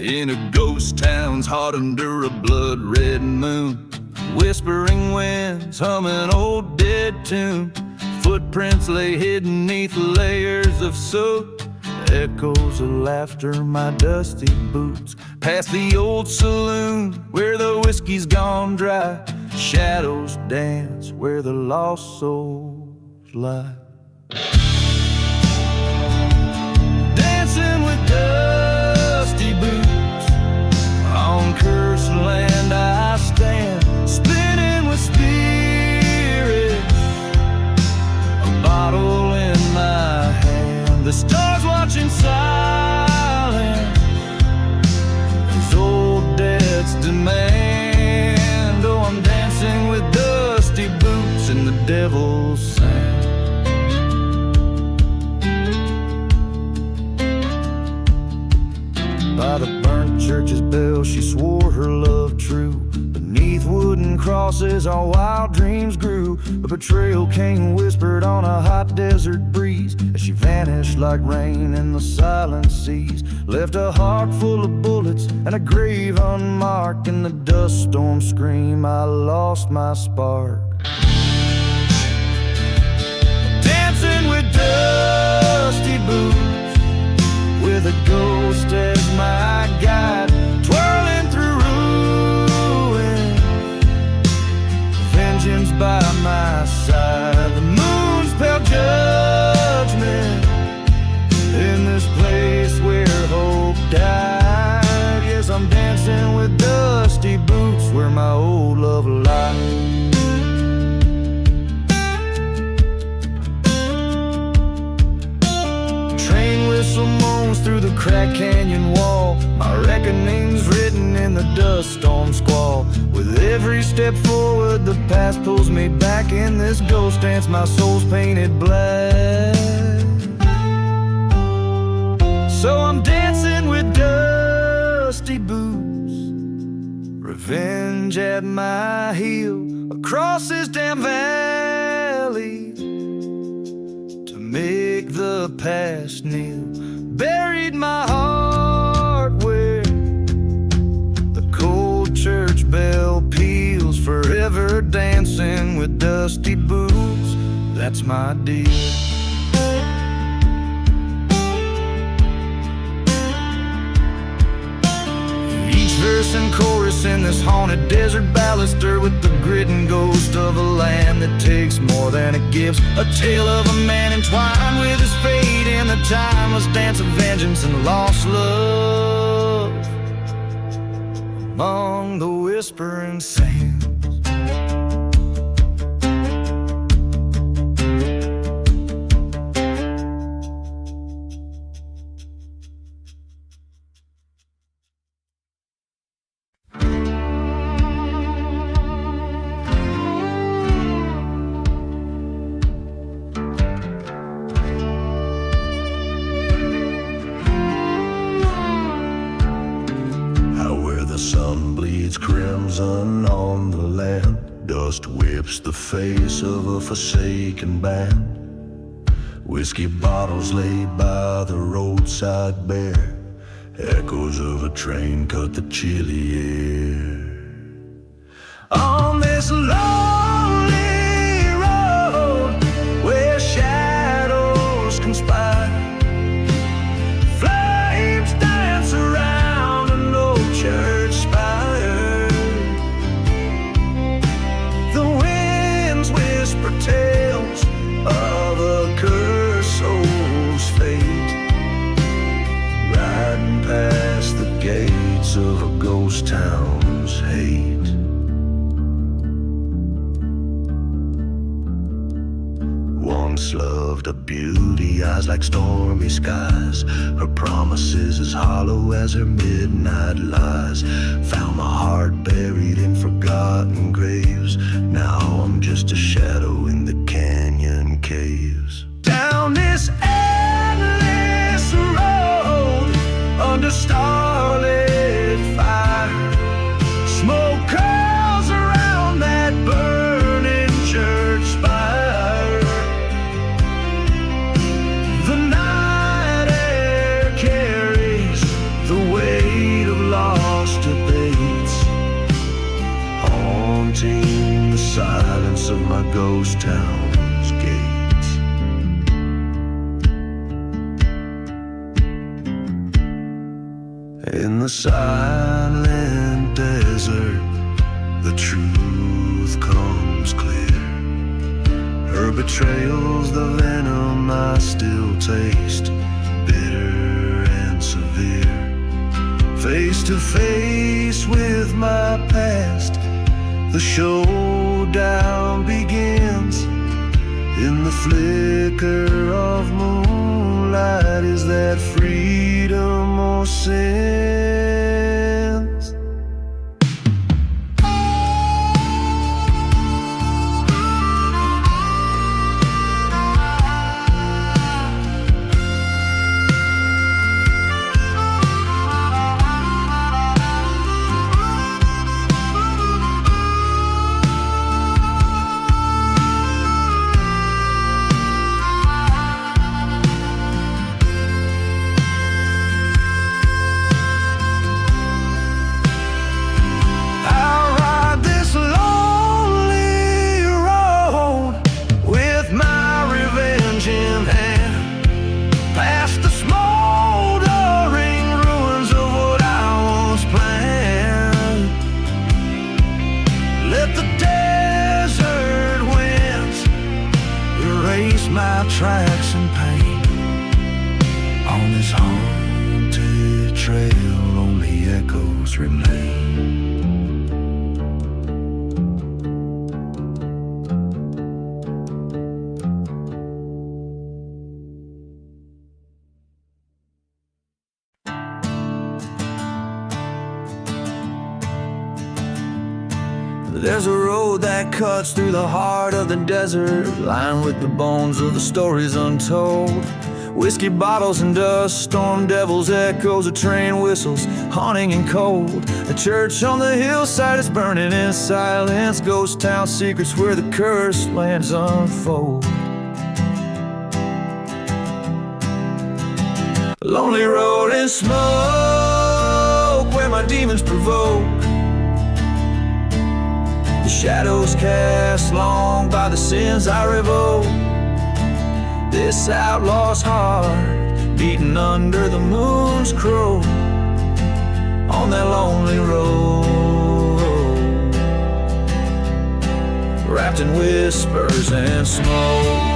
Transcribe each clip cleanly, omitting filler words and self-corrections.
in a ghost town's hot under a blood-red moon. Whispering winds hum an old dead tune. Footprints lay hidden neath layers of soot. Echoes of laughter, my dusty boots. Past the old saloon where the whiskey's gone dry. Shadows dance where the lost souls lie. Dancing with dusty boots on cursed land I stand, spinning with spirits, a bottle in my hand. The stars watching silent as old debts demand. Oh, I'm dancing with dusty boots in the devil's sand. By the burnt church's bell she swore her love true. Beneath wooden crosses our wild dreams grew. A betrayal came whispered on a hot desert breeze as she vanished like rain in the silent seas. Left a heart full of bullets and a grave unmarked. In the dust storm scream I lost my spark. Dancing with dusty boots, with a ghost as my guide, twirling through ruins, vengeance by my side. The moon's pale judgment in this place where hope died. Yes, I'm dancing with dusty boots where my old love lies. Whistle moans through the cracked canyon wall. My reckoning's written in the dust storm squall. With every step forward the past pulls me back. In this ghost dance my soul's painted black. So I'm dancing with dusty boots, revenge at my heel, across this damn valley to make the past kneel. Buried my heart where the cold church bell peals. Forever dancing with dusty boots, that's my deal. Verse and chorus in this haunted desert ballad, stir with the grit and ghost of a land that takes more than it gives. A tale of a man entwined with his fate in the timeless dance of vengeance and lost love among the whispering sands. Crimson on the land, dust whips the face of a forsaken band. Whiskey bottles laid by the roadside bare, echoes of a train cut the chilly air. On this lonely road where shadows conspire, flames dance around an old church spire. Tales of a cursed soul's fate, riding past the gates of a ghost town's hate. Once loved a beauty, eyes like stormy skies. Her promises as hollow as her midnight lies. Found my heart buried in forgotten graves. Now I'm just a shadow in the canyon caves. Down this endless road, under starlit fire, smoke curls around that burning church spire. The night air carries the weight of ghost town's gates. In the silent desert, the truth comes clear. Her betrayal's the venom I still taste, bitter and severe. Face to face with my past, the showdown begins. In the flicker of moonlight, is that freedom or sins? My tracks in pain on this haunted trail, only echoes remain. There's a road that cuts through the heart of the desert, lined with the bones of the stories untold. Whiskey bottles and dust, storm devils, echoes of train whistles, haunting and cold. A church on the hillside is burning in silence, ghost town secrets where the cursed lands unfold. Lonely road and smoke, where my demons provoke. The shadows cast long by the sins I revoke. This outlaw's heart beating under the moon's crow on that lonely road, wrapped in whispers and smoke.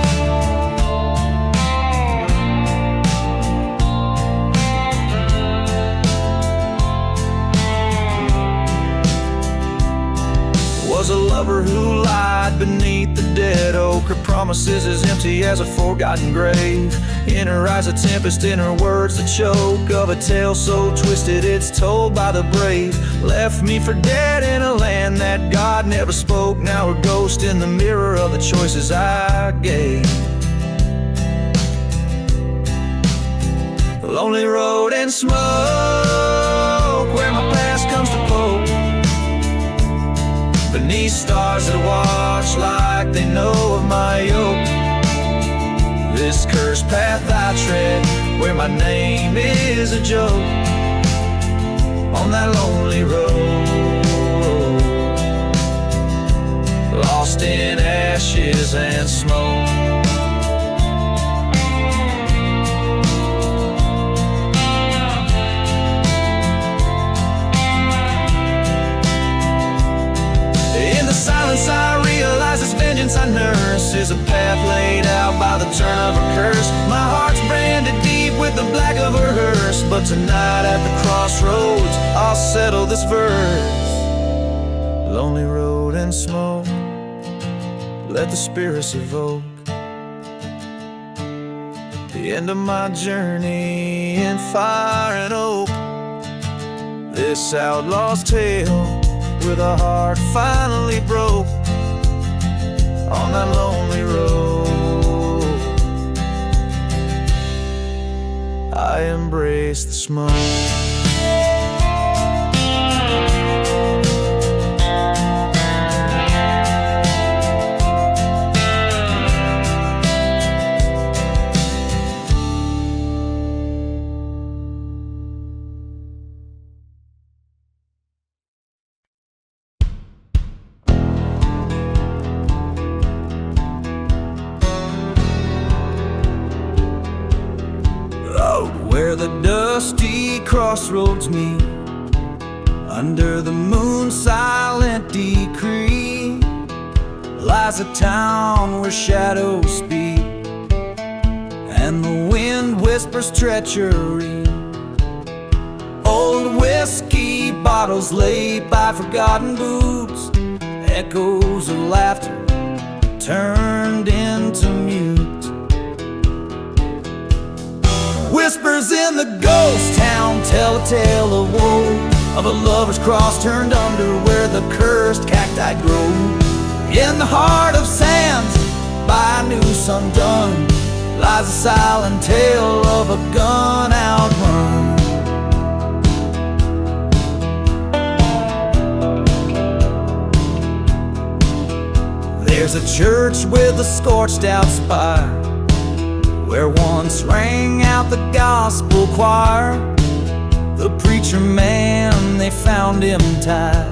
Was a lover who lied beneath the dead oak. Her promises as empty as a forgotten grave. In her eyes a tempest, in her words the choke of a tale so twisted it's told by the brave. Left me for dead in a land that God never spoke. Now her ghost in the mirror of the choices I gave. Lonely road and smoke, where my past comes to poke. Beneath stars that watch like they know of my yoke. This cursed path I tread, where my name is a joke, on that lonely road, lost in ashes and smoke. Silence I realize this vengeance I nurse is a path laid out by the turn of her curse. My heart's branded deep with the black of her hearse, but tonight at the crossroads I'll settle this verse. Lonely road and smoke, let the spirits evoke the end of my journey in fire and oak. This outlaw's tale, where the heart finally broke on that lonely road, I embrace the smoke. the dusty crossroads meet, under the moon's silent decree, lies a town where shadows speak, and the wind whispers treachery. Old whiskey bottles laid by forgotten boots, echoes of laughter turned into mute. Whispers in the ghost town tell a tale of woe, of a lover's cross turned under where the cursed cacti grow. In the heart of sands, by a noose undone, lies a silent tale of a gun-out run. There's a church with a scorched out spire, where once rang out the gospel choir. The preacher man, they found him tied,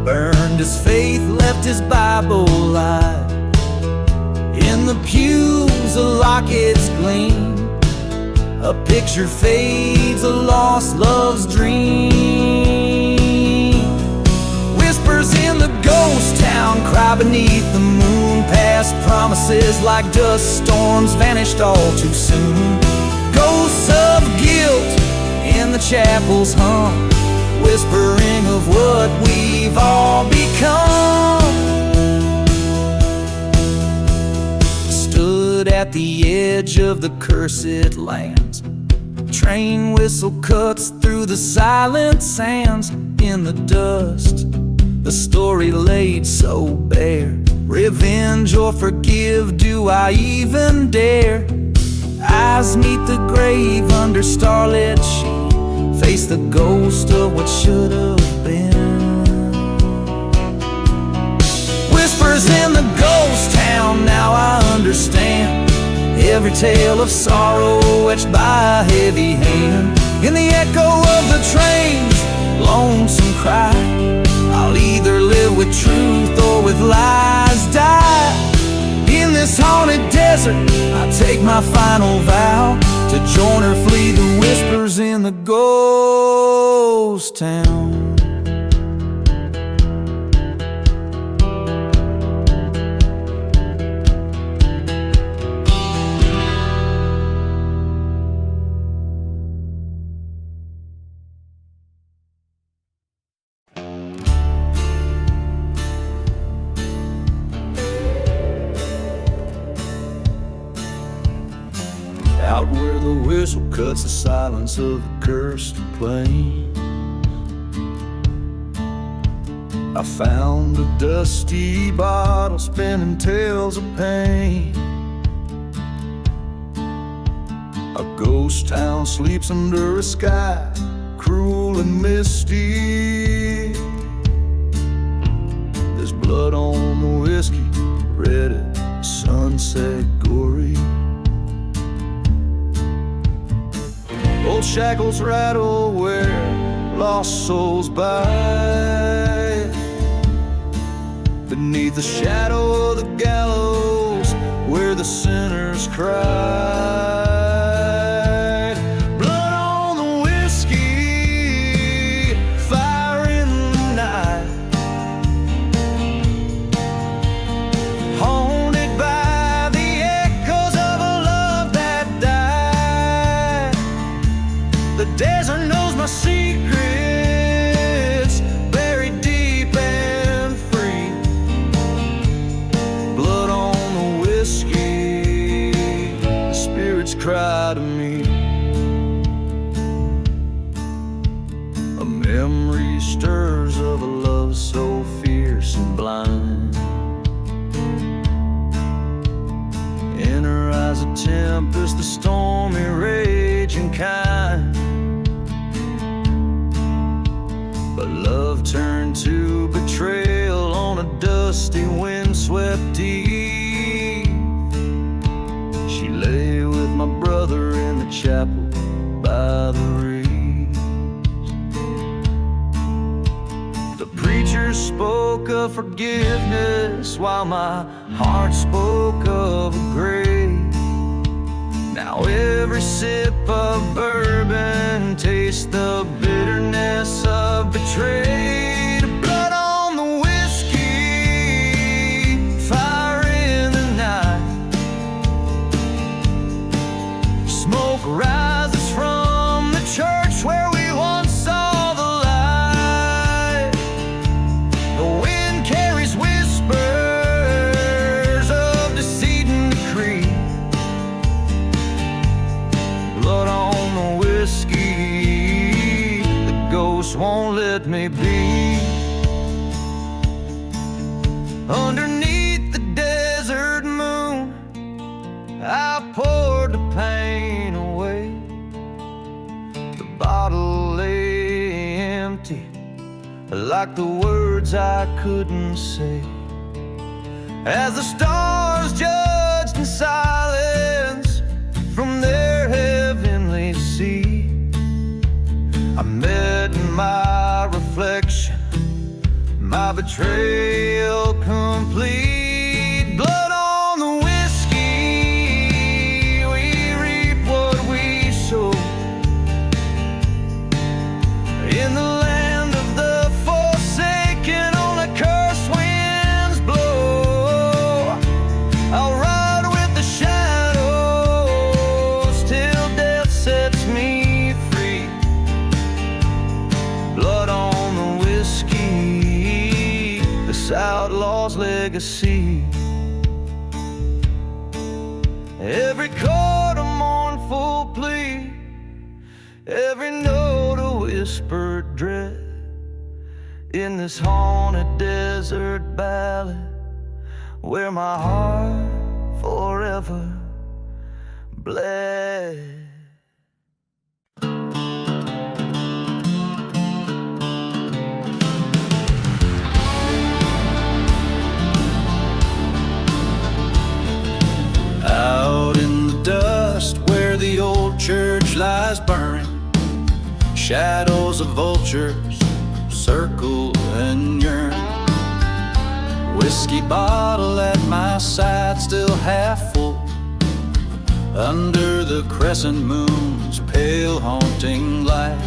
burned his faith, left his Bible alive. In the pews a locket's gleam, a picture fades, a lost love's dream. Whispers in the ghost town cry beneath the moon, past promises like dust storms vanished all too soon. Ghosts of guilt in the chapels hum, whispering of what we've all become. Stood at the edge of the cursed lands, train whistle cuts through the silent sands. In the dust, the story laid so bare, revenge or forgive, do I even dare? Eyes meet the grave under starlit sheen, face the ghost of what should have been. Whispers in the ghost town, now I understand every tale of sorrow etched by a heavy hand. In the echo of the train's lonesome cry, I'll either live with truth or with lies die. In this haunted desert, I take my final vow to join or flee the whispers in the ghost town. Out where the whistle cuts the silence of the cursed plain, I found a dusty bottle spinning tales of pain. A ghost town sleeps under a sky cruel and misty. There's blood on the whiskey, red at sunset gory. Old shackles rattle where lost souls bide, beneath the shadow of the gallows where the sinners cried. Blood on the whiskey, fire in the night, haunted by the echoes of a love that died. The desert knows my secrets, buried deep and free. Blood on the whiskey, the spirits cry to me. A memory stirs of a love so fierce and blind. In her eyes a tempest, the stormy raging kind. But love turned to betrayal on a dusty windswept eve. She lay with my brother in the chapel by the reeds. The preacher spoke of forgiveness while my heart spoke of a grave. Now every sip of bourbon, taste the bitterness of betrayed. Blood on the whiskey, fire in the night. Smoke rises from the church where we once saw the light. The wind carries whispers of deceit and decree. Blood on the whiskey, the ghost won't let me be. Underneath the desert moon, I poured the pain away. The bottle lay empty, like the words I couldn't say. As the stars judged in silence from their heavenly seat, I met my reflection, my betrayal complete. Blood on the whiskey, we reap what we sow. In the land of the forsaken, only cursed winds blow. I'll ride with the shadows till death sets me free. Blood on the whiskey, this outlaw's legacy. Every chord a mournful plea, every note a whispered dread. In this haunted desert ballad, where my heart forever bled. Out in the dust where the old church lies burning, shadows of vultures circle and yearn. Whiskey bottle at my side, still half full, under the crescent moon's pale haunting light.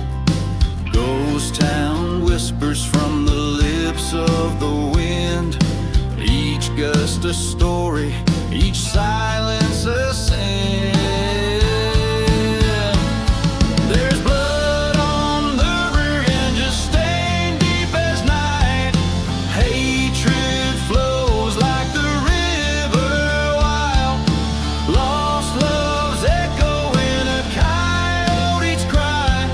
Ghost town whispers from the lips of the wind, each gust a story, each silence a sin. There's blood on the revenge, stained deep as night. Hatred flows like the river wild. Lost loves echo in a coyote's cry.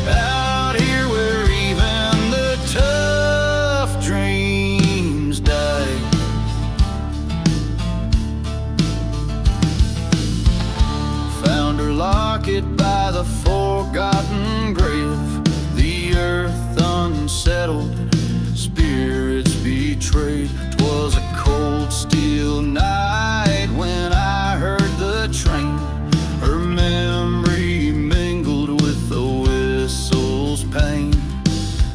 Out here where even the tough dreams die. Found her locket by the forgotten grave, the earth unsettled, spirits betrayed. 'Twas a cold steel night when I heard the train. Her memory mingled with the whistle's pain,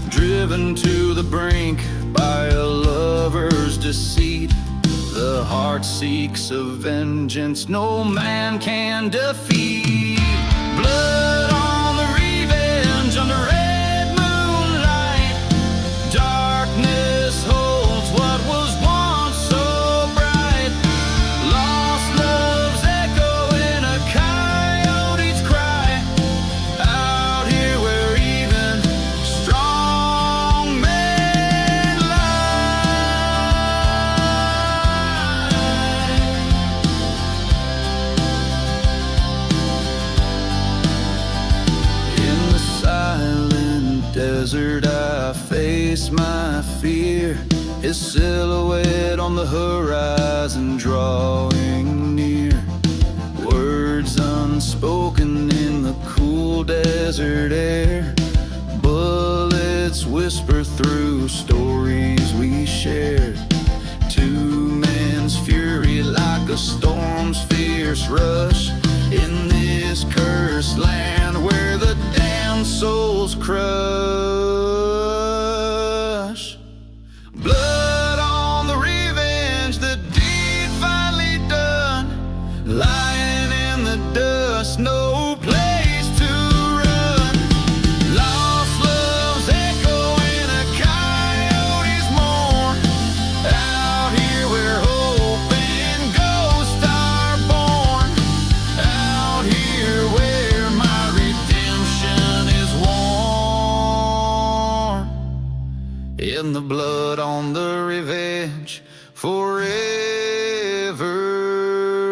driven to the brink by a lover's deceit. The heart seeks a vengeance no man can defeat. Blood on the revenge under red moonlight. Darkness holds what was once so bright. Lost loves echo in a coyote's cry. Out here where even strong men lie. In the silent desert I face my fear, his silhouette on the horizon drawing near. Words unspoken in the cool desert air. Bullets whisper through stories we shared. Two men's fury like a storm's fierce rush. In this cursed land where the damned souls crush. Blood on the revenge, the deed finally done. Lying in the dust, no in the blood on the revenge, forever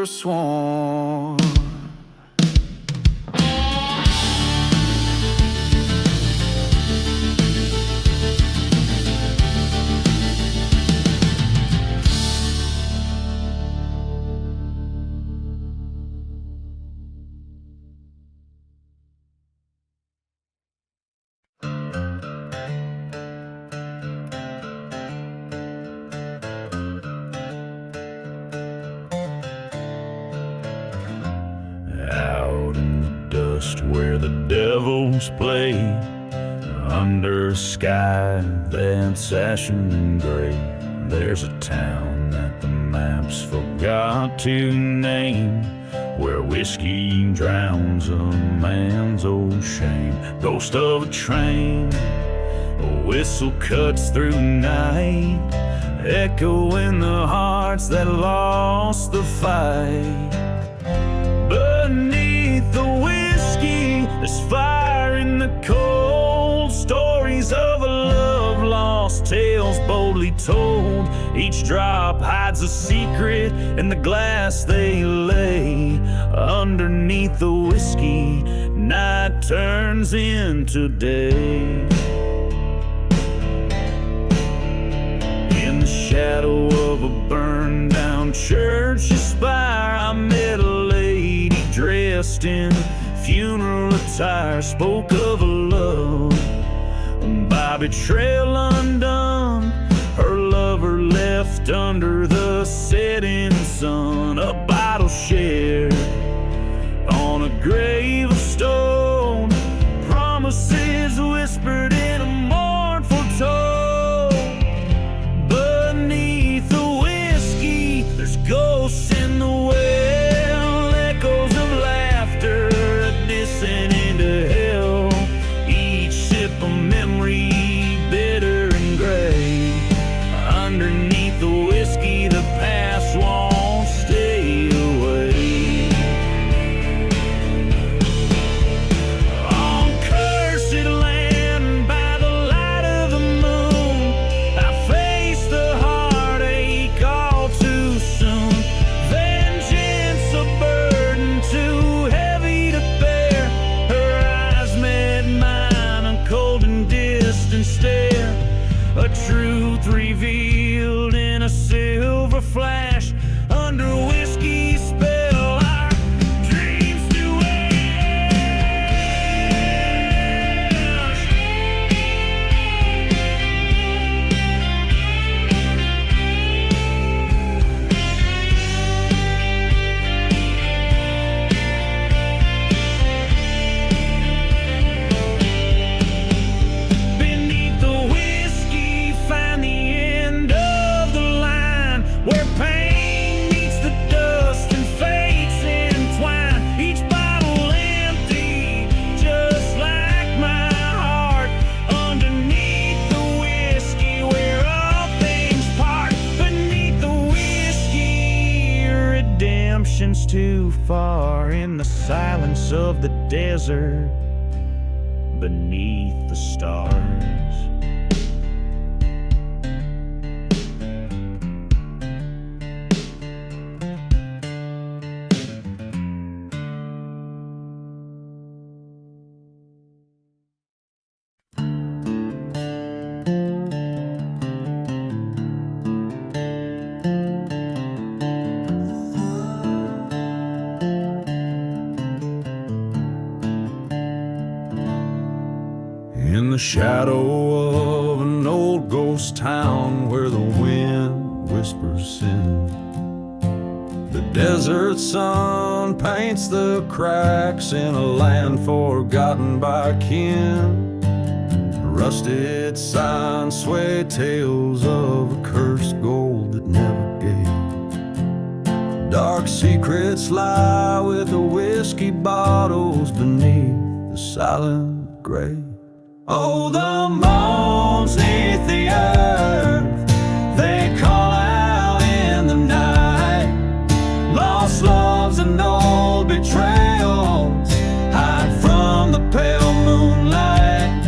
sworn. Where the devils play, under a sky that's ashen and gray, there's a town that the maps forgot to name, where whiskey drowns a man's old shame. Ghost of a train, a whistle cuts through night, echoing the hearts that lost the fight. Beneath the there's fire in the cold, stories of a love lost, tales boldly told. Each drop hides a secret in the glass they lay. Underneath the whiskey, night turns into day. In the shadow of a burned down church spire, I met a lady dressed in funeral attire, spoke of a love by betrayal undone, her lover left under the setting sun. A bottle shared on a grave of stone, promises whispered in a mournful tone. Beneath the whiskey, there's ghosts in the well, echoes of laughter descend into hell. Each sip a memory, bitter and gray. Underneath the whiskey, the past won't stay away. On cursed land, by the light of the moon, I face the heartache all too soon. Vengeance a burden too heavy to bear. Her eyes met mine, a cold and distant stare. A truth revealed in a silver flash. Under whiskey's spell, our dreams do ash. Beneath the whiskey, find the end of the line, where pain meets the dust and fates entwine. Each bottle empty, just like my heart. Underneath the whiskey, where all things part. Beneath the whiskey, redemption's too far. In the silence of the desert, beneath the stars. In the shadow of an old ghost town, where the wind whispers sin, the desert sun paints the cracks in a land forgotten by kin. Rusted signs sway tales of a cursed gold that never gave. Dark secrets lie with the whiskey bottles beneath the silent grave. Oh, the moans neath the earth, they call out in the night. Lost loves and old betrayals hide from the pale moonlight.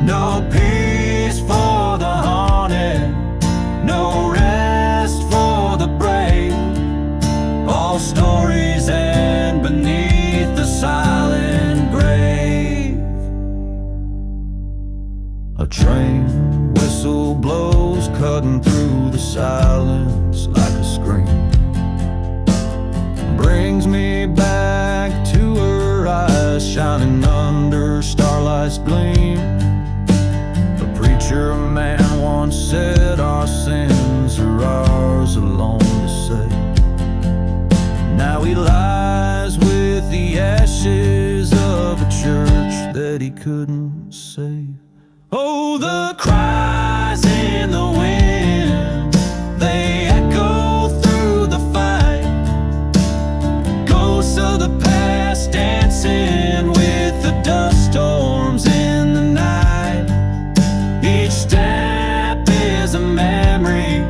No peace for the heart. stories end beneath the silent grave. A train whistle blows, cutting through the silence like a scream. Brings me back to her eyes, shining under starlight's gleam. The preacher man once said our sins are ours alone to save. Now he lies with the ashes of a church that he couldn't save. Oh, the cries in the wind, they echo through the fight. Ghosts of the past dancing with the dust storms in the night. Each step is a memory,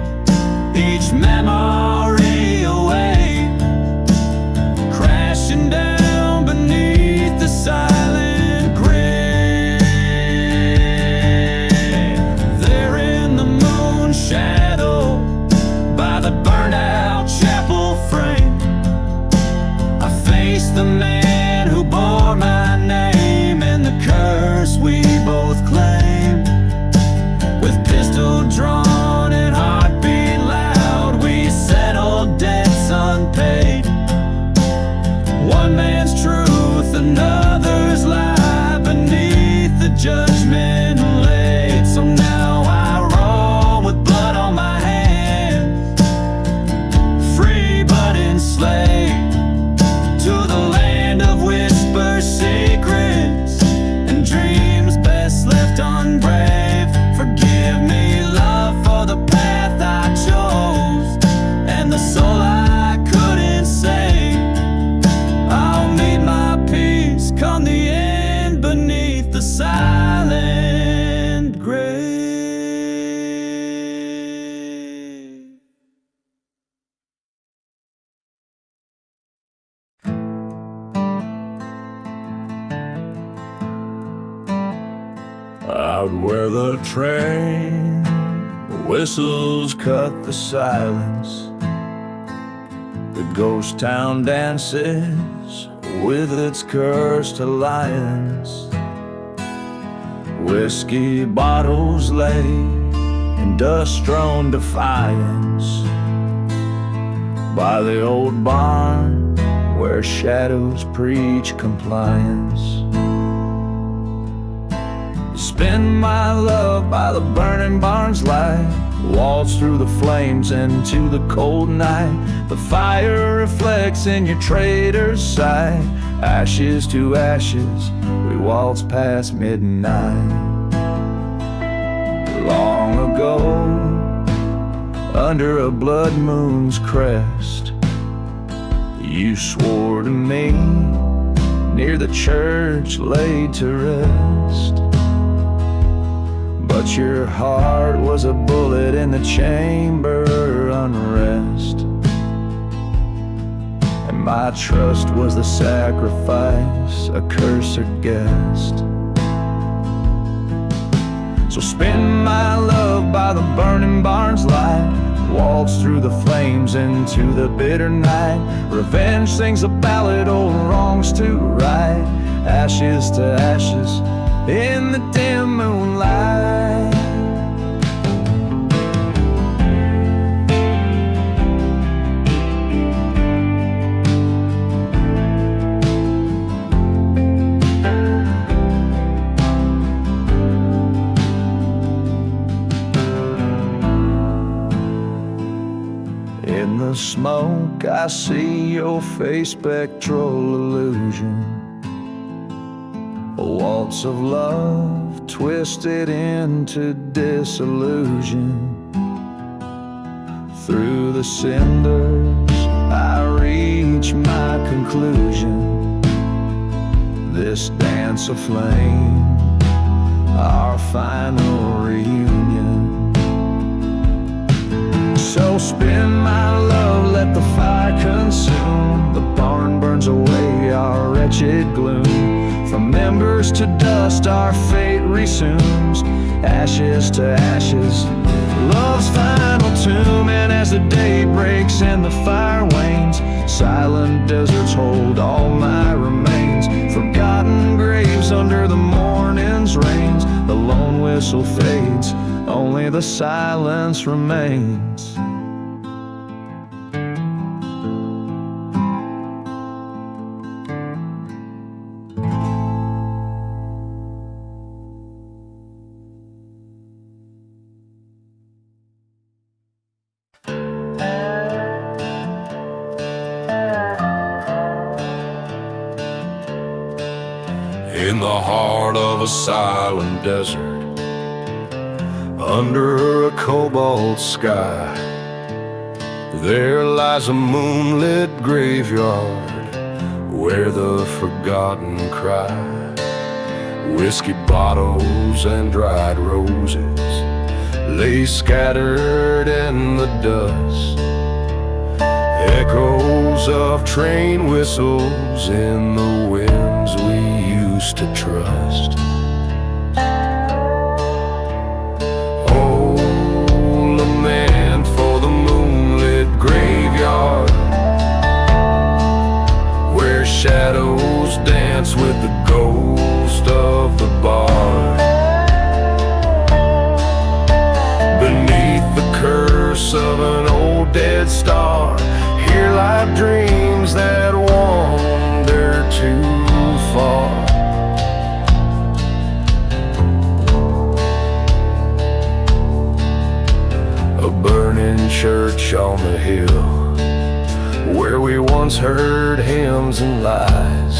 each memory away, crashing down beneath the silent grave. There in the moon shadow, by the burned out chapel frame, I face the man who bore my name and the curse we both claim. With pistol drawn and heartbeat loud, we settled debts unpaid. One man's truth, another's lie, beneath the judgment laid. So now I roll with blood on my hands, free but enslaved, to the land of whisper secrets and dreams best left unbrave. Forgive me, love, for the path I chose and the soul I couldn't save. I'll meet my peace come the end beneath the silent grave. Out where the train whistles cut the silence, the ghost town dances with its cursed alliance. Whiskey bottles lay in dust-strewn defiance by the old barn where shadows preach compliance. Spend my love by the burning barn's light, waltz through the flames into the cold night. The fire reflects in your traitor's sight. Ashes to ashes, we waltz past midnight. Long ago, under a blood moon's crest, you swore to me near the church laid to rest. But your heart was a bullet in the chamber unrest, and my trust was the sacrifice, a cursed guest. So spend my love by the burning barn's light, waltz through the flames into the bitter night. Revenge sings a ballad, old wrongs to right. Ashes to ashes in the dim moonlight. In the smoke I see your face, spectral illusion. A waltz of love twisted into disillusion. Through the cinders I reach my conclusion. This dance of flame, our final reunion. So spin my love, let the fire consume. The barn burns away our wretched gloom. From embers to dust our fate resumes. Ashes to ashes, love's final tomb. And as the day breaks and the fire wanes, Silent deserts hold all my remains, forgotten graves under the morning's rains. The lone whistle fades, only the silence remains. In the heart of a silent desert, under a cobalt sky, there lies a moonlit graveyard where the forgotten cry. Whiskey bottles and dried roses lay scattered in the dust, echoes of train whistles in the winds we used to trust. Oh, lament for the moonlit graveyard where shadows dance with the ghost of the bar. Beneath the curse of an old dead star, here lie dreams that wander too far. A burning church on the hill where we once heard hymns and lies,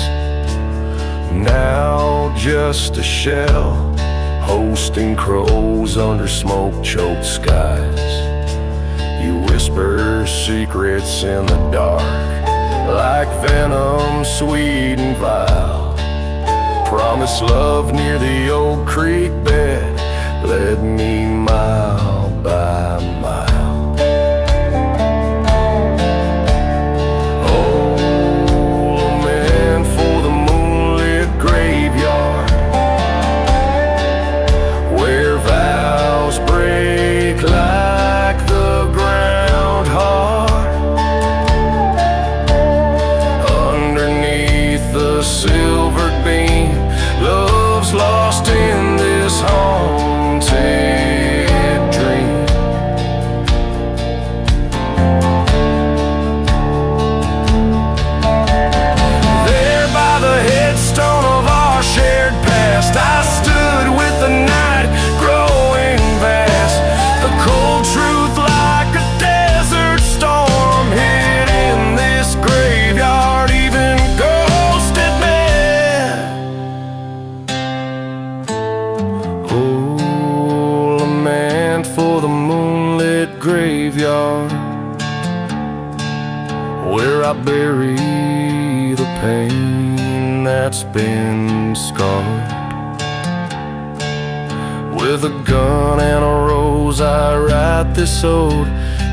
now just a shell hosting crows under smoke-choked skies. You whisper secrets in the dark like venom sweet and vile. Promise love near the old creek bed, led me mile by mile. Oh, lament for the moonlit graveyard where vows break like the ground heart. Underneath the silvered beam, love's lost in this haunted dream. There by the headstone of our shared past, I stood with the night growing vast. The cold truth like a desert storm hid in this graveyard, even ghosts admit. Oh, lament for the moonlit graveyard where I bury the pain that's been scarred. With a gun and a rose I write this ode.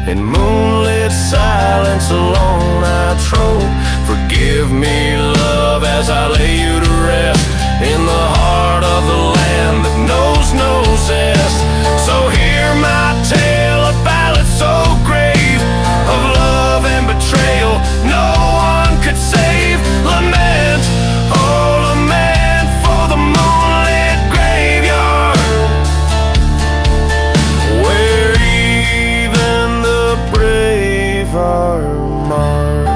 In moonlit silence alone I trove. Forgive me, love, as I lay you to rest in the heart of the land that knows no zest. So hear my tale, a ballad so grave, of love and betrayal no one could save. Lament, oh lament for the moonlit graveyard where even the brave are marked.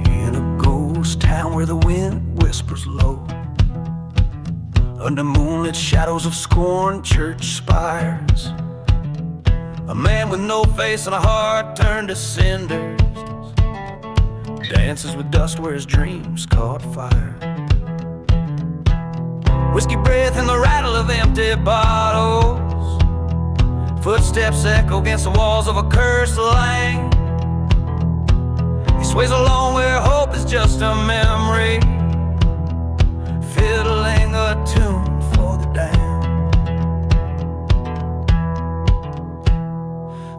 In a ghost town where the wind whispers low, under moonlit shadows of scorned church spires, a man with no face and a heart turned to cinders dances with dust where his dreams caught fire. Whiskey breath and the rattle of empty bottles, footsteps echo against the walls of a cursed lane. sways along where hope is just a memory, fiddling a tune for the damned.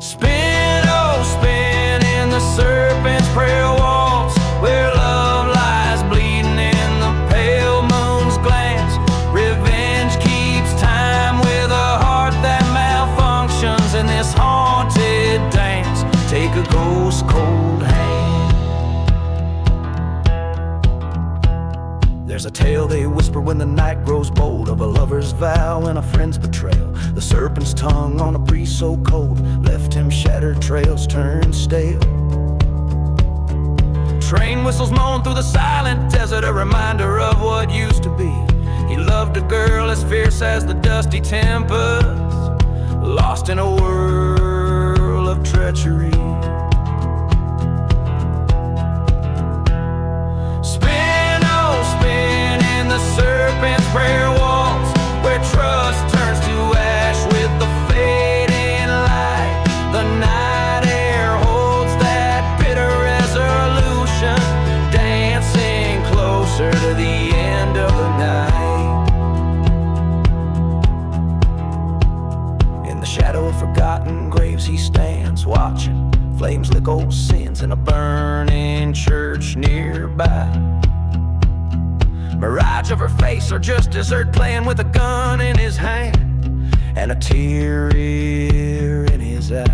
Spin, oh spin in the serpent's prayer waltz, where love lies bleeding in the pale moon's glance. Revenge keeps time with a heart that malfunctions in this haunted dance. Take a ghost cold hand. There's a tale they whisper when the night grows bold, of a lover's vow and a friend's betrayal. The serpent's tongue on a breeze so cold left him shattered trails turned stale. Train whistles moan through the silent desert, a reminder of what used to be. He loved a girl as fierce as the dusty tempest, lost in a whirl of treachery. Spin, oh spin in the serpent's prayer waltz, where trust turns to ash with the fading light. The night air holds that bitter resolution, dancing closer to the end of the night. In the shadow of forgotten graves he stands, watching flames lick old sins in a burning church nearby. Mirage of her face, or just dessert playing with a gun in his hand and a tear in his eye.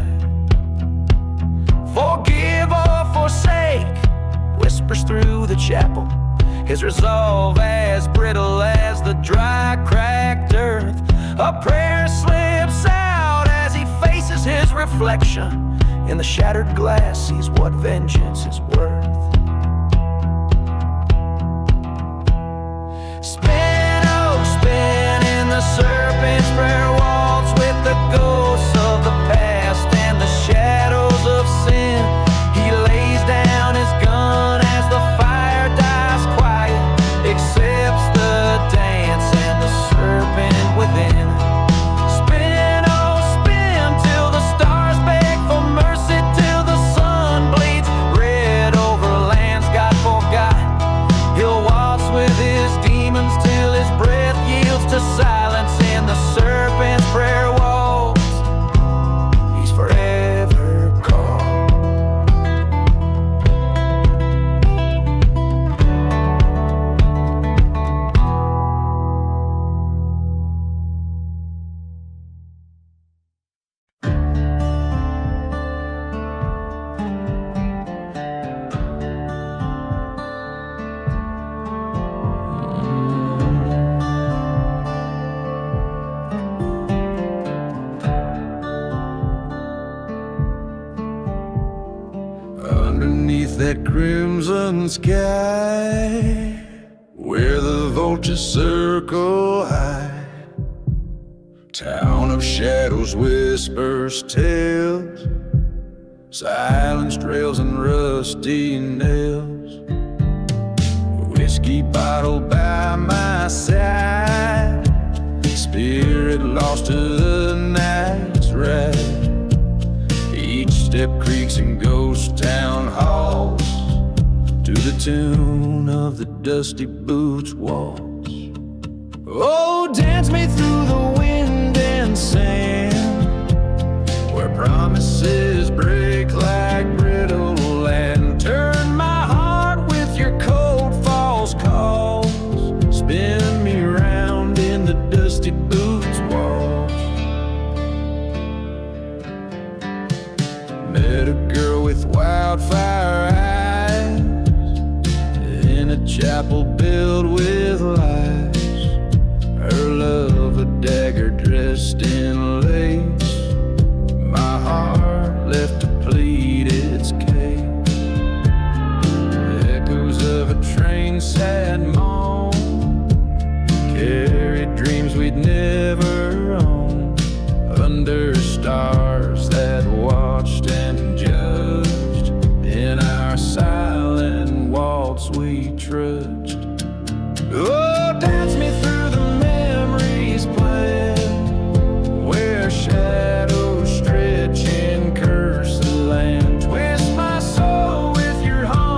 Forgive or forsake, whispers through the chapel, his resolve as brittle as the dry, cracked earth. A prayer slips out as he faces his reflection. In the shattered glass sees what vengeance is worth. Spin, oh spin in the serpent's prayer waltz, with the ghosts of the past and the shadows of sin. He lays down his gun as the fire dies quiet, accepts the dance and the serpent within. Spin, oh spin till the stars beg for mercy, till the sun bleeds red over lands God forgot. He'll waltz with his demons till his breath yields to silence in the serpent's prayer waltz. He's forever gone. Underneath that crimson sky, where the vultures circle high, town of shadows whispers tales, silence trails and rusty nails. Whiskey bottle by my side, spirit lost to the night's ride. Each step creaks in ghost town halls, to the tune of the dusty boots waltz. Oh, dance me through the wind and sand, where promises break like brittle, and turn my heart with your cold false calls. Spin me round in the dusty boots waltz. Met a girl with wildfire eyes in a chapel built with lies. Her love a dagger dressed in lace, my heart left to plead its case. Echoes of a train sad moan carried dreams we'd never own, under stars that watched and judged. In our silent waltz we trudged. Oh, dance me through the memories playing, where shadows stretch and curse the land. Twist my soul with your haunting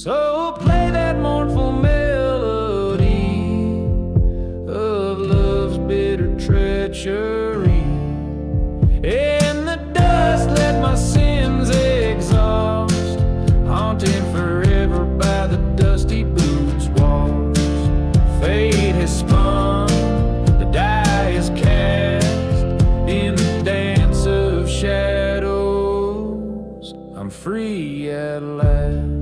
So play that mournful melody of love's bitter treachery. In the dust let my sins exhaust, haunted forever by the dusty boots walls. Fate has spun, the die is cast, in the dance of shadows I'm free at last.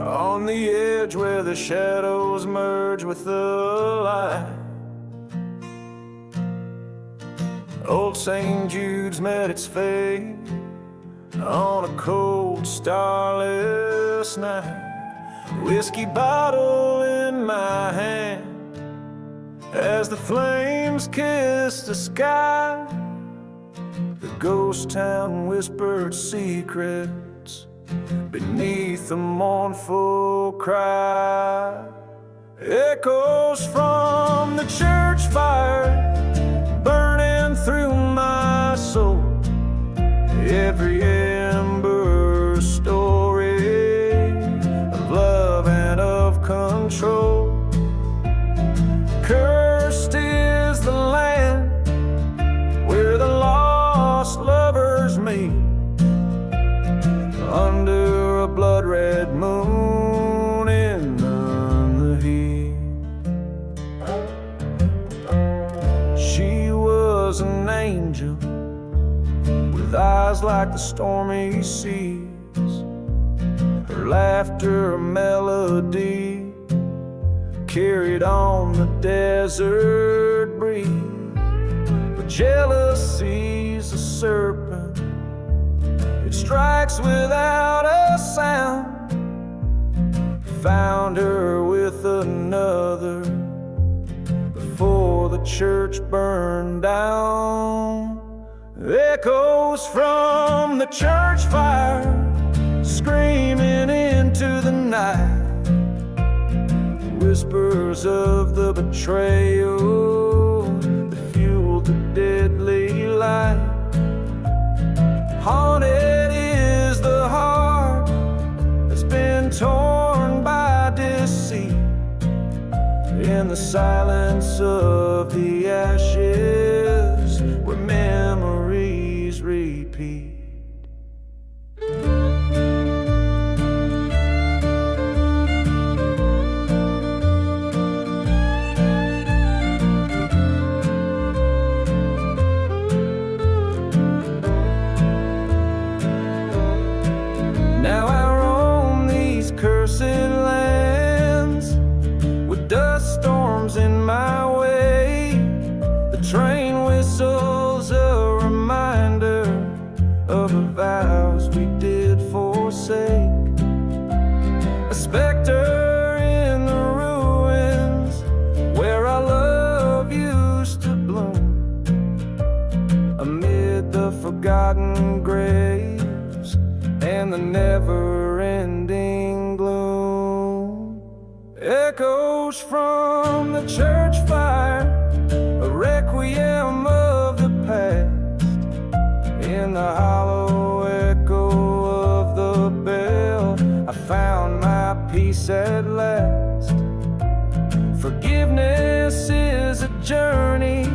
On the edge where the shadows merge with the light, old St. Jude's met its fate on a cold, starless night. Whiskey bottle in my hand as the flames kiss the sky. The ghost town whispered secrets beneath the mournful cry. Echoes from the church fire burning through my soul. Every ember story of love and of control. Cursed is the land where the lost lovers meet, under a blood-red moon in the heat. She was an angel with eyes like the stormy seas, her laughter a melody carried on the desert breeze. But jealousy's a serpent, it strikes without a sound. Found her with another before the church burned down. Echoes from the church fire screaming into the night. Whispers of the betrayal that fueled the deadly light. Haunted is the heart that's been torn by deceit. In the silence of the ashes where memories repeat. Now I roam these cursed lands with dust storms in my way. The train whistles a reminder of the vows we did forsake. A specter in the ruins where our love used to bloom, amid the forgotten graves and the never-ending gloom. Echoes from the church fire, a requiem of the past. In the hollow echo of the bell, I found my peace at last. Forgiveness is a journey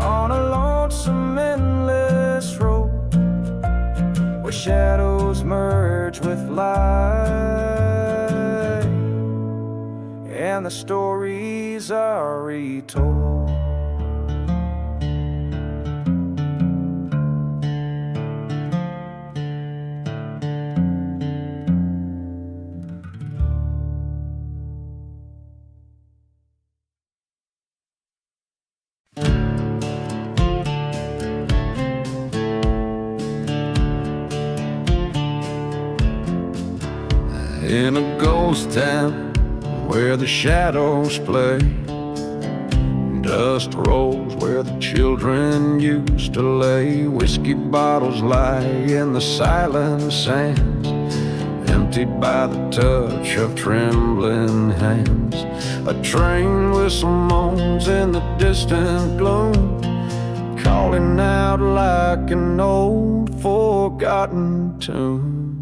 on a lonesome, endless road, where shadows merge with light, and the stories are retold. In a ghost town where the shadows play, and Dust rolls where the children used to lay. Whiskey bottles lie in the silent sands, emptied by the touch of trembling hands. A train whistle moans in the distant gloom, calling out like an old forgotten tune.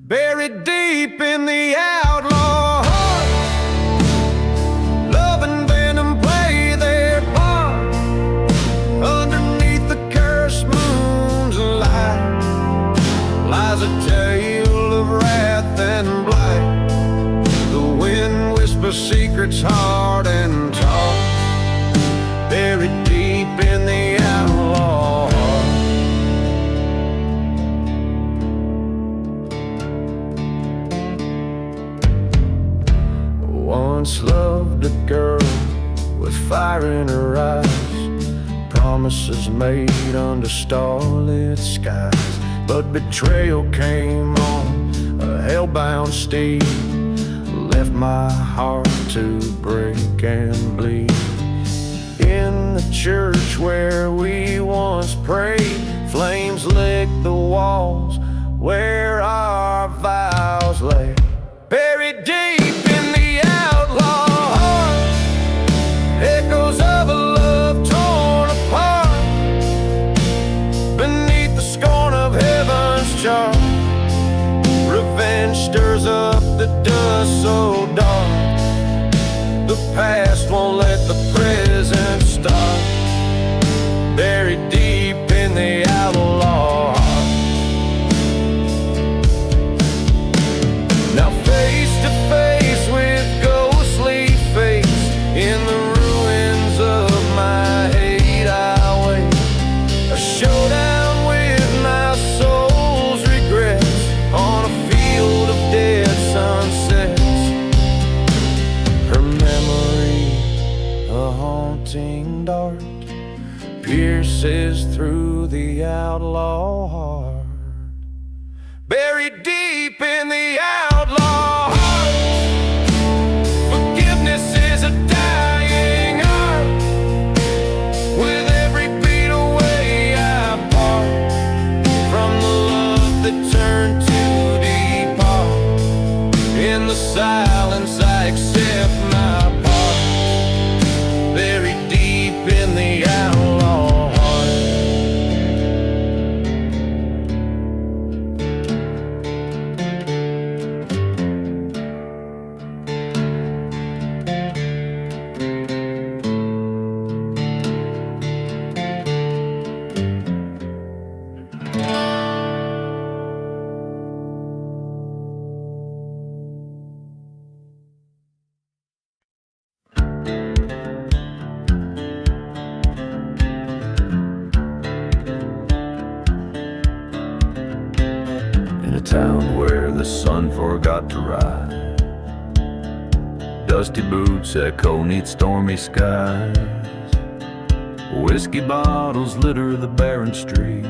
Buried deep in the outlaw heart, love and venom play their part. Underneath the cursed moon's light lies a tale of wrath and blight. The wind whispers secrets hard and tall, buried deep in the outlaw heart. Once loved a girl with fire in her eyes, promises made under starlit skies. But betrayal came on a hell-bound steed, left my heart to break and bleed. In the church where we once prayed, flames licked the walls where our vows lay. Buried deep in the outlaw heart, echoes of a love torn apart. Beneath the scorn of heaven's charm, revenge stirs up the dust so dark. The past won't let the present start, buried deep in the outlaw heart. Now face to face with ghostly fates, in the ruins of my hate I wait. A showdown with my soul's regrets, on a field of dead sunsets. Her memory, a haunting dart, pierces through the outlaw heart. Buried deep in the outlaw heart, forgiveness is a dying art. With every beat away I part from the love that turned to depart. In the silence I accept my part, buried deep in the outlaw heart. In a town where the sun forgot to rise, dusty boots echo neath stormy skies. Whiskey bottles litter the barren streets,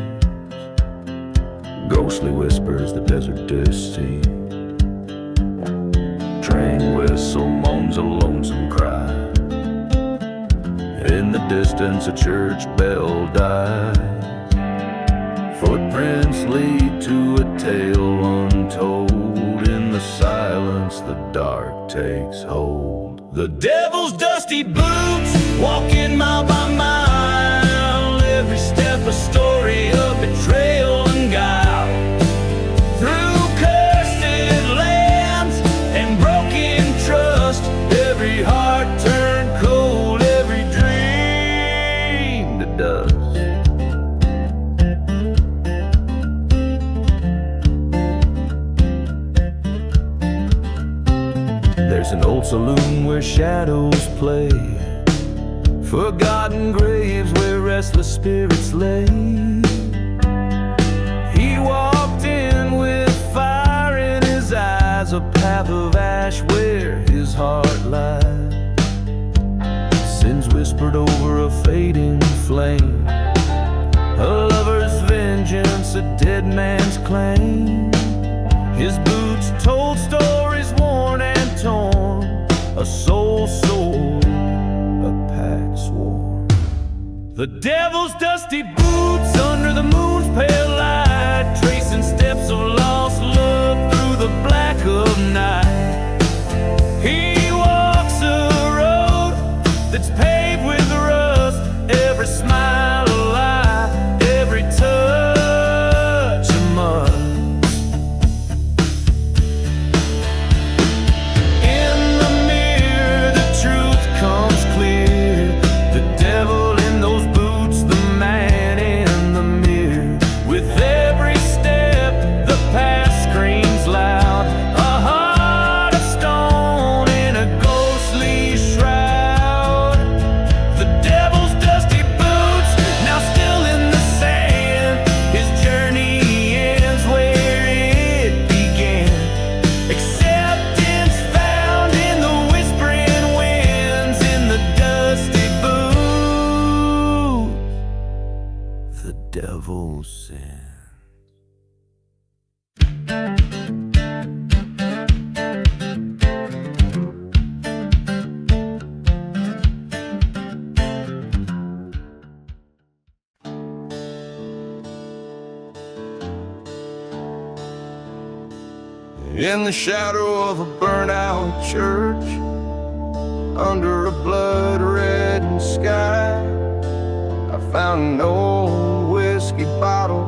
ghostly whispers the desert deceive. Train whistle moans a lonesome cry, in the distance a church bell dies. Footprints lead to a tale untold, in the silence the dark takes hold. The devil's dusty boots, walking mile by mile, every step a story of betrayal and guile. Through cursed lands and broken trust, every heart turned cold, every dream to dust. There's an old saloon where shadows play, forgotten graves where restless spirits lay. He walked in with fire in his eyes, a path of ash where his heart lies. Sins whispered over a fading flame, a lover's vengeance, a dead man's claim. His boots told stories worn and torn, a soul sold, a pack The devil's dusty boots under the moon's pale light, tracing steps of lost love through the black of night. He walks a road that's paved with rust, every smile a lie, every touch a must. In the mirror the truth comes clear, the devil in those boots, the man in the mirror. With every step the past screams loud, a heart of stone in a ghostly shroud. The devil's dusty boots now still in the sand, his journey ends where it began. Acceptance found in the whispering winds, in the dusty boots, the devil's sin. In the shadow of a burnt-out church, under a blood-red sky, I found an old whiskey bottle,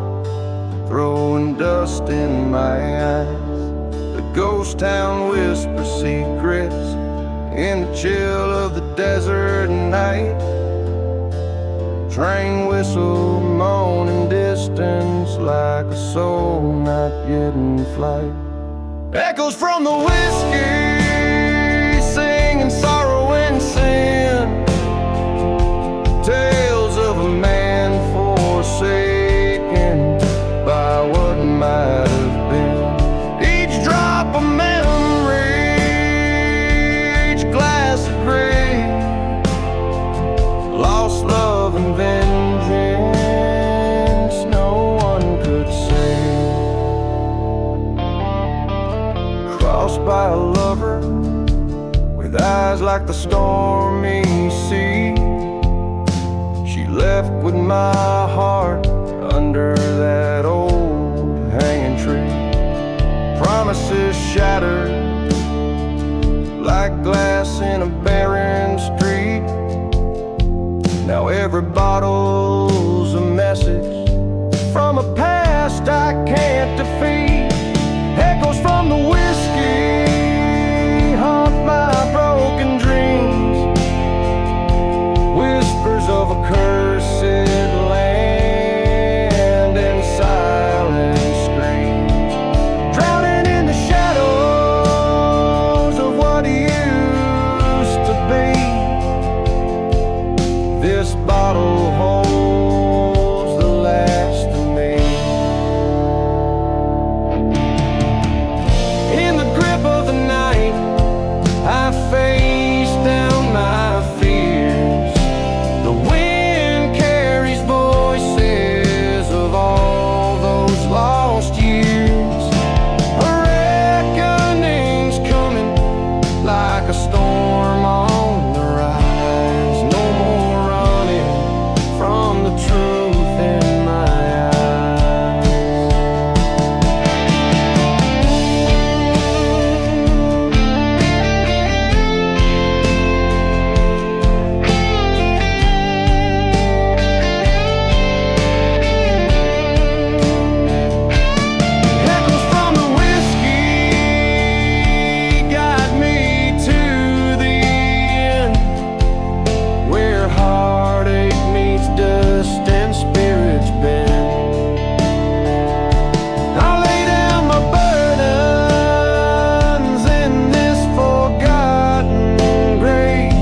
throwing dust in my eyes. The ghost town whispers secrets in the chill of the desert night. Train whistle moaning distance like a soul not yet in flight. Echoes from the whiskey singing sorrow and sin, tales of a man forsaken by what might have been. Each drop a memory, each glass of gray, lost love and vengeance no one could save. Crossed by a lover with eyes like the stormy sea, she left with my heart under that old hanging tree. Promises shattered like glass in a barren street. Now every bottle's a message from a past I can't defeat. Echoes from the whiskey haunt my broken dreams, whispers of a cursed land and silent screams, drowning in the shadows of what used to be. This bottle holds the last of me. In the grip of the night, I face down my fears. The wind carries voices of all those lost years. A reckoning's coming like a storm on the rise. No more running from the truth in my echoes from the whiskey guide me to the end, where heartache meets dust and spirits bend. I'll lay down my burdens in this forgotten grave.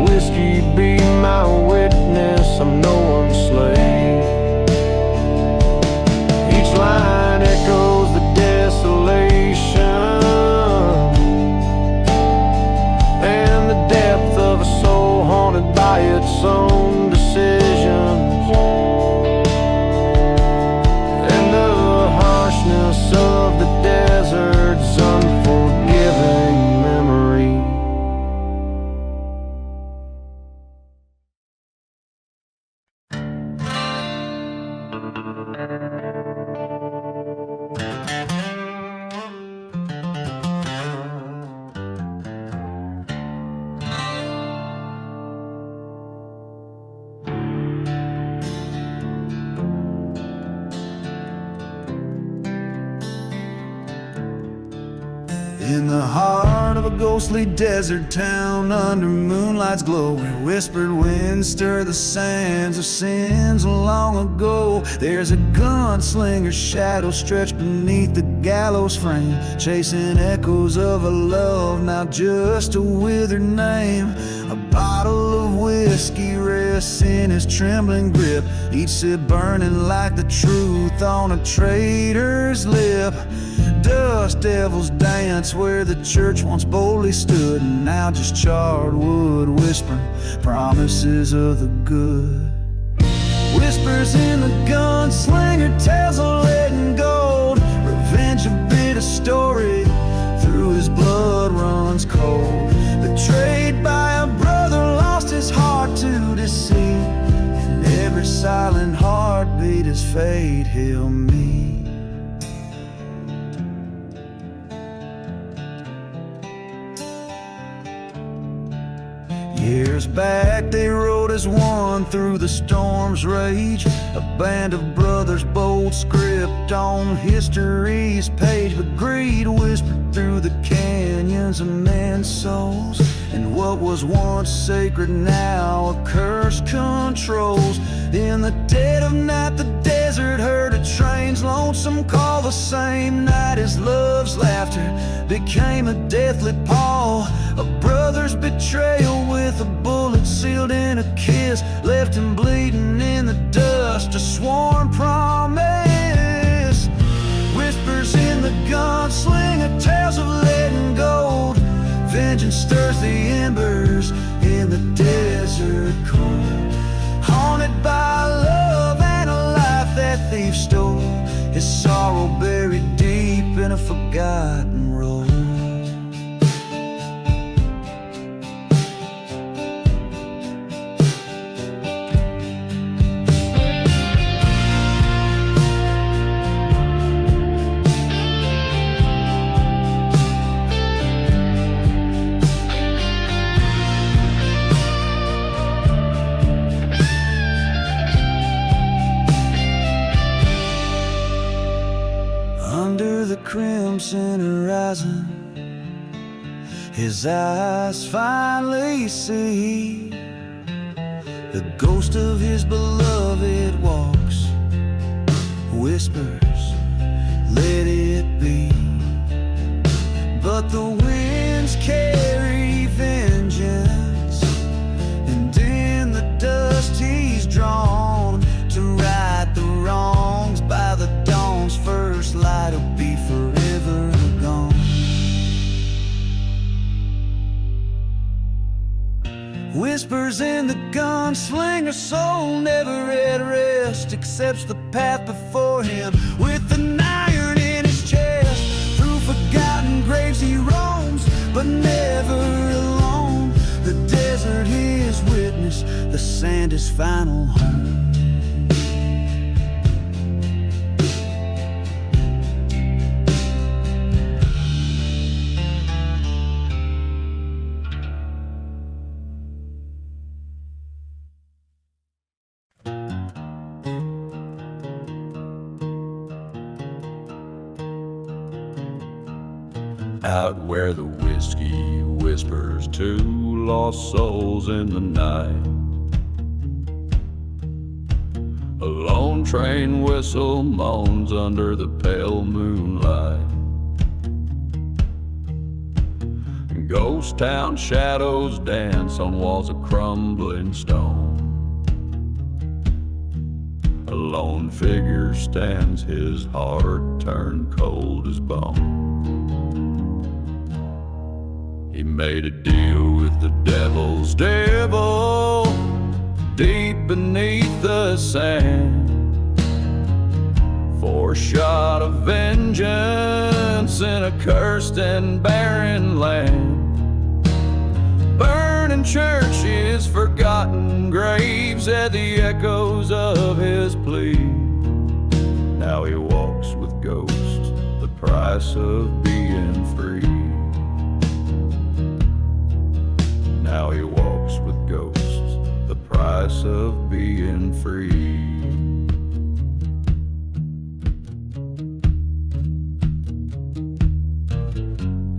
Whiskey be my witness, I'm no one's slave. Each line echoes the desolation and the depth of a soul haunted by its own decisions, and the harshness of the desert's unforgiving memory. In the heart of a ghostly desert town, under moonlight's glow, where whispered winds stir the sands of sins long ago, there's a gunslinger's shadow stretched beneath the gallows frame, chasing echoes of a love, now just a withered name. A bottle of whiskey rests in his trembling grip, each sip burning like the truth on a traitor's lip. Dust devils dance where the church once boldly stood, and now just charred wood whispering promises of the good. Whispers in the gunslinger tells of lead and gold, revenge a bitter story, through his blood runs cold. Betrayed by a brother, lost his heart to deceit, and every silent heartbeat is fate he'll meet. Years back they rode as one through the storm's rage, a band of brothers, bold script on history's page. But greed whispered through the canyons of men's souls, and what was once sacred now a curse controls. In the dead of night the desert heard a train's lonesome call. The same night his love's laughter became a deathly pall. A brother's betrayal with a bullet sealed in a kiss left him bleeding in the dust, a sworn promise. Whispers in the gunslinger, tales of lead and gold, vengeance stirs the embers in the desert cold. Haunted by love and a life that thief stole, his sorrow buried deep in a forgotten road. Crimson horizon, his eyes finally see the ghost of his beloved walks, whispers, let it be. But the winds carry vengeance, and in the dust he's drawn to right the wrongs. By the dawn's first light he'll be forever gone. Whispers in the gunslinger's soul, never at rest, accepts the path before him with an iron in his chest. Through forgotten graves he roams, but never alone. The desert his witness, the sand his final home. Out where the whiskey whispers to lost souls in the night, a lone train whistle moans under the pale moonlight. Ghost town shadows dance on walls of crumbling stone. A lone figure stands, his heart turned cold as bone. He made a deal with the devil's devil deep beneath the sand for a shot of vengeance in a cursed and barren land. Burning churches, forgotten graves, at the echoes of his plea. Now he walks with ghosts, the price of being free. Now he walks with ghosts, the price of being free.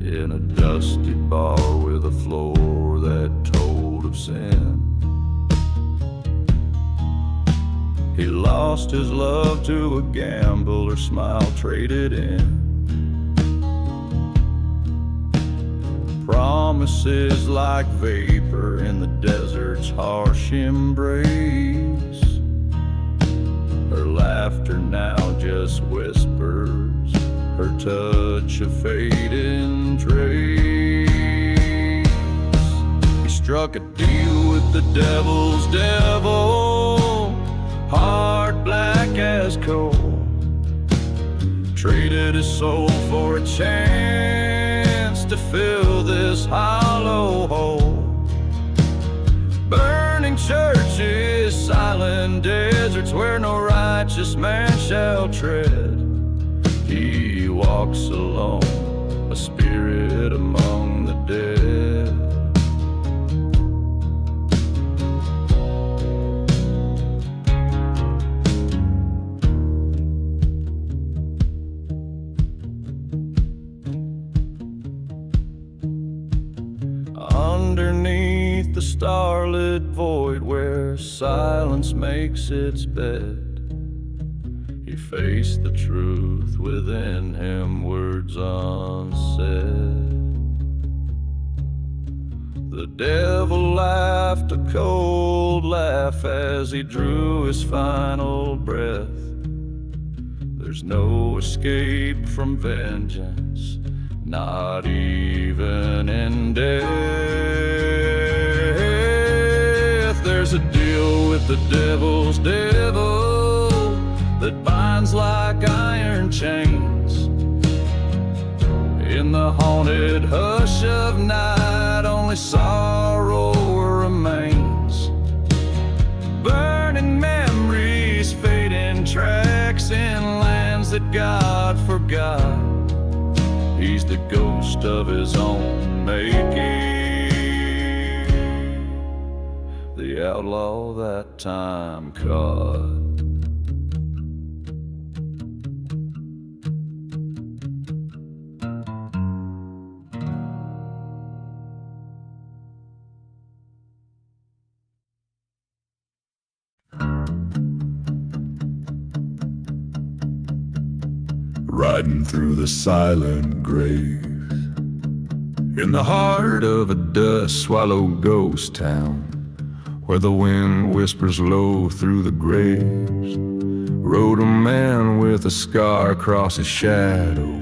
In bar with a floor that told of sin. He lost his love to a gambler's smile traded in. Promises like vapor in the desert's harsh embrace. Her laughter now just whispers, her touch a fading trace. He struck a deal with the devil's devil, hard black as coal. Traded his soul for a chance to fill this hollow hole. Burning churches, silent deserts where no righteous man shall tread. He walks alone, a spirit among the dead. Underneath the starlit void where silence makes its bed, he faced the truth within him, words unsaid. The devil laughed a cold laugh as he drew his final breath. There's no escape from vengeance, not even in death. There's a deal with the devil's devil that binds like iron chains. In the haunted hush of night, only sorrow remains. Burning memories, fading tracks in lands that God forgot. He's the ghost of his own making, the outlaw that time caught. Riding through the silent graves, in the heart of a dust-swallowed ghost town, where the wind whispers low through the graves, rode a man with a scar across his shadow,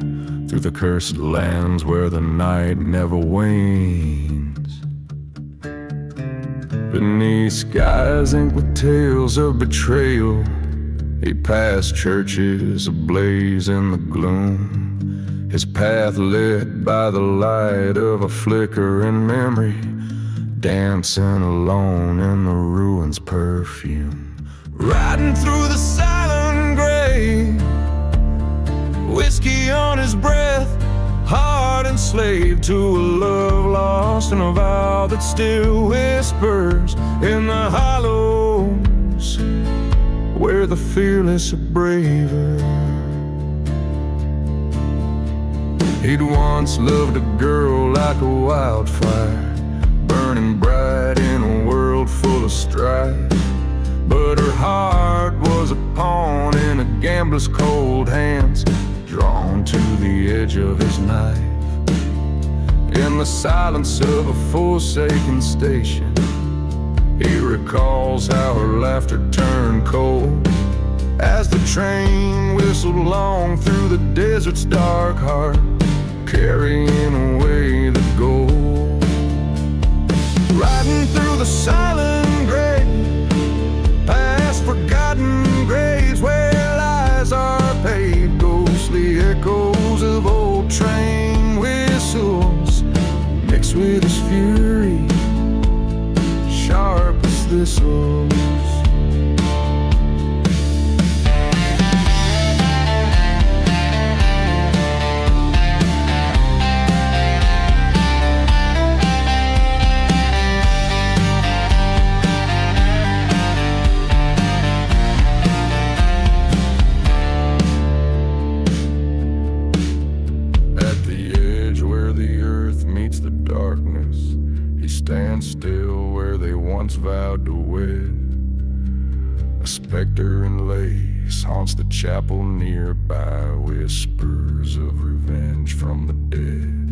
through the cursed lands where the night never wanes. Beneath skies inked with tales of betrayal, he passed churches ablaze in the gloom, his path lit by the light of a flickering memory, dancing alone in the ruins' perfume. Riding through the silent grave, whiskey on his breath, heart enslaved to a love lost and a vow that still whispers in the hollows where the fearless are braver. He'd once loved a girl like a wildfire, burning bright in a world full of strife. But her heart was a pawn in a gambler's cold hands, drawn to the edge of his knife. In the silence of a forsaken station, he recalls how her laughter turned cold as the train whistled along through the desert's dark heart, carrying away the gold. Riding through the silent grave, past forgotten graves where lies are paid, ghostly echoes of old train whistles mixed with his fury, sharp as thistles. At the edge where the earth meets the dark, specter and lace haunts the chapel nearby, whispers of revenge from the dead.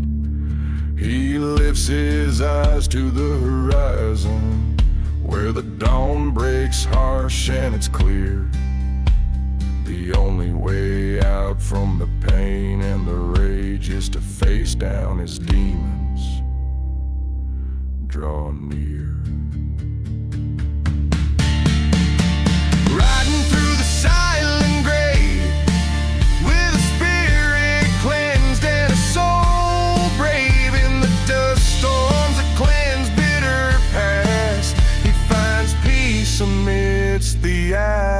He lifts his eyes to the horizon, where the dawn breaks harsh and it's clear. The only way out from the pain and the rage is to face down his demons. Draw near. Riding through the silent grave, with a spirit cleansed and a soul brave. In the dust storms that cleanse bitter past, he finds peace amidst the outcast.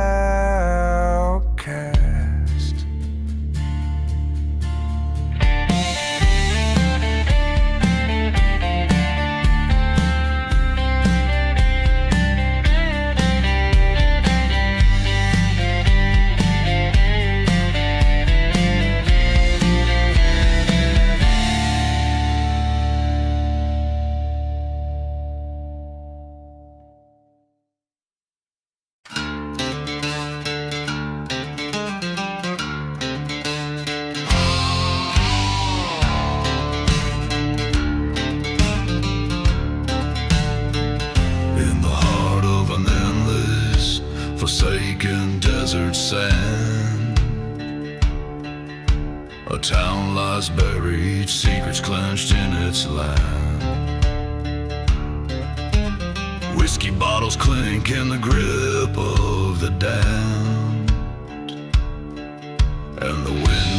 Forsaken desert sand, a town lies buried, secrets clenched in its land. Whiskey bottles clink in the grip of the damned, and the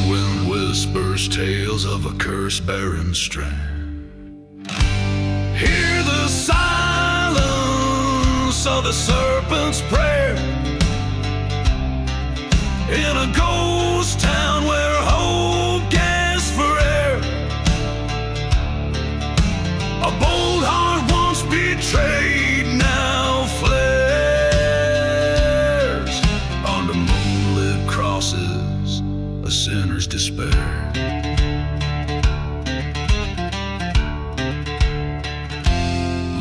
wind whispers tales of a cursed barren strand. Hear the silence of the serpent's prayer, in a ghost town where hope gasps for air. A bold heart once betrayed now flares. Under moonlit crosses, a sinner's despair.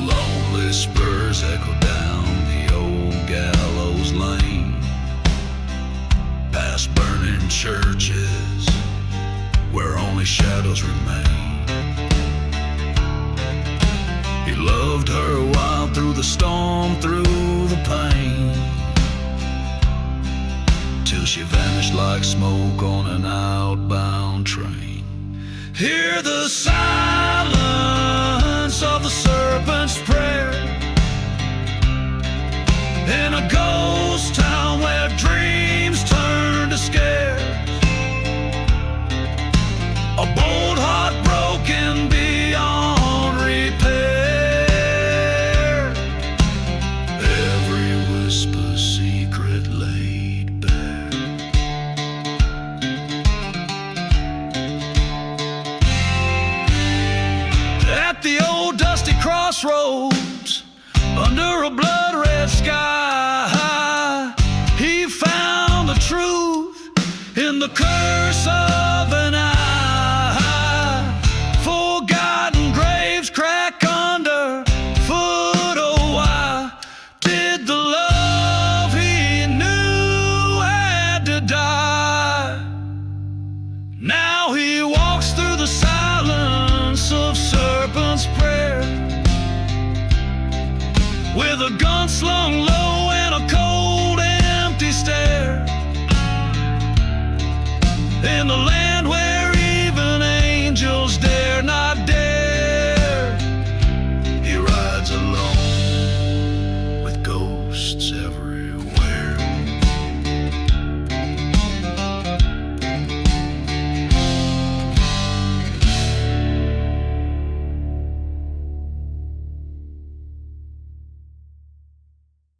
Lonely spurs echo down the old gallows lane, past burning churches where only shadows remain. He loved her a while through the storm, through the pain, till she vanished like smoke on an outbound train. Hear the silence of the serpent's prayer, in a ghost town where dreams turn to scares. A bold heart broken beyond repair. Every whisper secret laid bare. At the old dusty crossroads, under a blood-red sky, he found the truth in the curse of an eye. Forgotten graves crack under foot. Oh, why did the love he knew had to die? Now he walks through the silence of serpent's prayer, with a gun slung low and a cold empty stare. In the land where even angels dare not dare, he rides alone with ghosts